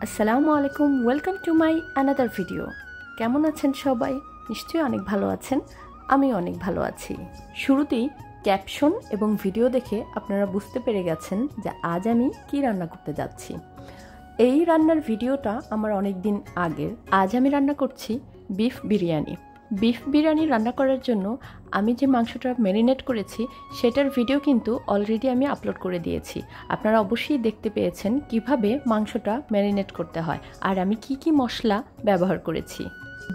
আসসালামু আলাইকুম, welcome to my another video. কেমন আছেন সবাই? নিশ্চয়ই অনেক ভালো আছেন। আমি অনেক ভালো আছি। শুরুতেই ক্যাপশন এবং ভিডিও দেখে আপনারা বুঝতে পেরে গেছেন যে আজ আমি কি রান্না করতে যাচ্ছি। এই রান্নার ভিডিওটা আমার অনেক দিন আগের। আজ আমি রান্না করছি বিফ বিরিয়ানি। বিফ বিরিয়ানি রান্না করার জন্য আমি যে মাংসটা ম্যারিনেট করেছি সেটার ভিডিও কিন্তু অলরেডি আমি আপলোড করে দিয়েছি। আপনারা অবশ্যই দেখতে পেয়েছেন কিভাবে মাংসটা ম্যারিনেট করতে হয় আর আমি কি মশলা ব্যবহার করেছি।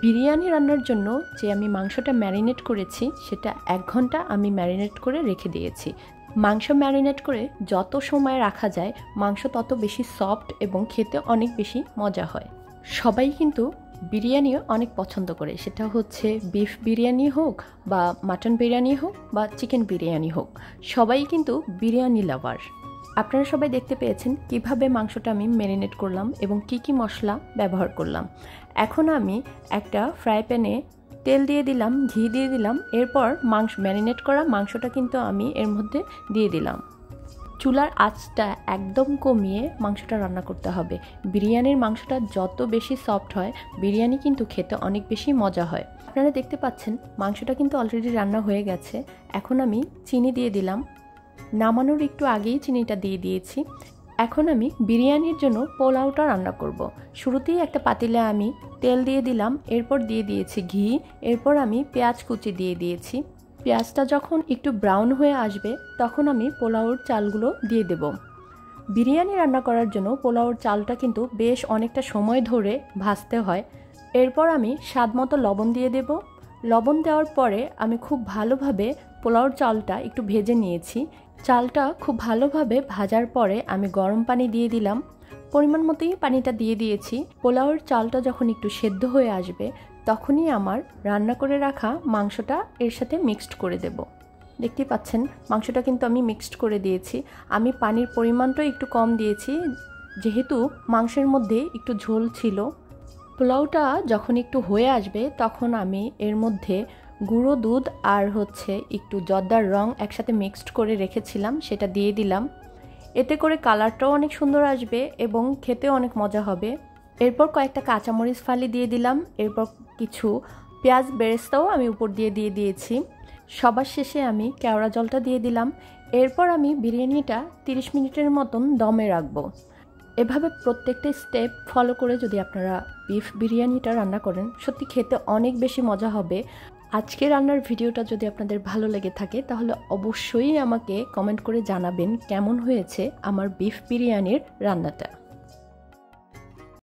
বিরিয়ানি রান্নার জন্য যে আমি মাংসটা ম্যারিনেট করেছি সেটা 1 ঘন্টা আমি ম্যারিনেট করে রেখে দিয়েছি। মাংস ম্যারিনেট করে যত সময় রাখা যায় মাংস তত বেশি সফট এবং খেতে অনেক বেশি মজা হয়। সবাই কিন্তু বিরিয়ানিও অনেক পছন্দ করে, সেটা হচ্ছে বিফ বিরিয়ানি হোক বা মাটন বিরিয়ানি হোক বা চিকেন বিরিয়ানি হোক, সবাই কিন্তু বিরিয়ানি লাভার। আপনারা সবাই দেখতে পেয়েছেন কিভাবে মাংসটা আমি ম্যারিনেট করলাম এবং কি মশলা ব্যবহার করলাম। এখন আমি একটা ফ্রাই প্যানে তেল দিয়ে দিলাম, ঘি দিয়ে দিলাম, এরপর ম্যারিনেট করা মাংসটা কিন্তু আমি এর মধ্যে দিয়ে দিলাম। চুলার আঁচটা একদম কমিয়ে মাংসটা রান্না করতে হবে। বিরিয়ানির মাংসটা যত বেশি সফট হয় বিরিয়ানি কিন্তু খেতে অনেক বেশি মজা হয়। আপনারা দেখতে পাচ্ছেন মাংসটা কিন্তু অলরেডি রান্না হয়ে গেছে। এখন আমি চিনি দিয়ে দিলাম, নামানোর একটু আগেই চিনিটা দিয়ে দিয়েছি। এখন আমি বিরিয়ানির জন্য পোলাওটা রান্না করব। শুরুতেই একটা পাতিলে আমি তেল দিয়ে দিলাম, এরপর দিয়ে দিয়েছি ঘি, এরপর আমি পেঁয়াজ কুচি দিয়ে দিয়েছি। পেঁয়াজটা যখন একটু ব্রাউন হয়ে আসবে তখন আমি পোলাওর চালগুলো দিয়ে দেব। বিরিয়ানি রান্না করার জন্য পোলাওর চালটা কিন্তু বেশ অনেকটা সময় ধরে ভাজতে হয়। এরপর আমি স্বাদমতো লবণ দিয়ে দেব। লবণ দেওয়ার পরে আমি খুব ভালোভাবে পোলাওর চালটা একটু ভেজে নিয়েছি। চালটা খুব ভালোভাবে ভাজার পরে আমি গরম পানি দিয়ে দিলাম। পরিমাণ মতোই পানিটা দিয়ে দিয়েছি। পোলাওর চালটা যখন একটু সেদ্ধ হয়ে আসবে তখনই আমার রান্না করে রাখা মাংসটা এর সাথে মিক্সড করে দেব। দেখতে পাচ্ছেন মাংসটা কিন্তু আমি মিক্সড করে দিয়েছি। আমি পানির পরিমাণটাও একটু কম দিয়েছি যেহেতু মাংসের মধ্যে একটু ঝোল ছিল। পোলাওটা যখন একটু হয়ে আসবে তখন আমি এর মধ্যে গুঁড়ো দুধ আর একটু জর্দার রং একসাথে মিক্সড করে রেখেছিলাম সেটা দিয়ে দিলাম। এতে করে কালারটাও অনেক সুন্দর আসবে এবং খেতেও অনেক মজা হবে। এরপর কয়েকটা কাঁচামরিচ ফালি দিয়ে দিলাম, এরপর কিছু পেঁয়াজ বেরেস্তাও আমি উপর দিয়ে দিয়েছি। সবার শেষে আমি কেওড়া জলটা দিয়ে দিলাম। এরপর আমি বিরিয়ানিটা 30 মিনিটের মতন দমে রাখবো। এভাবে প্রত্যেকটা স্টেপ ফলো করে যদি আপনারা বিফ বিরিয়ানিটা রান্না করেন সত্যি খেতে অনেক বেশি মজা হবে। আজকে রান্নার ভিডিওটা যদি আপনাদের ভালো লেগে থাকে তাহলে অবশ্যই আমাকে কমেন্ট করে জানাবেন কেমন হয়েছে আমার বিফ বিরিয়ানির রান্নাটা।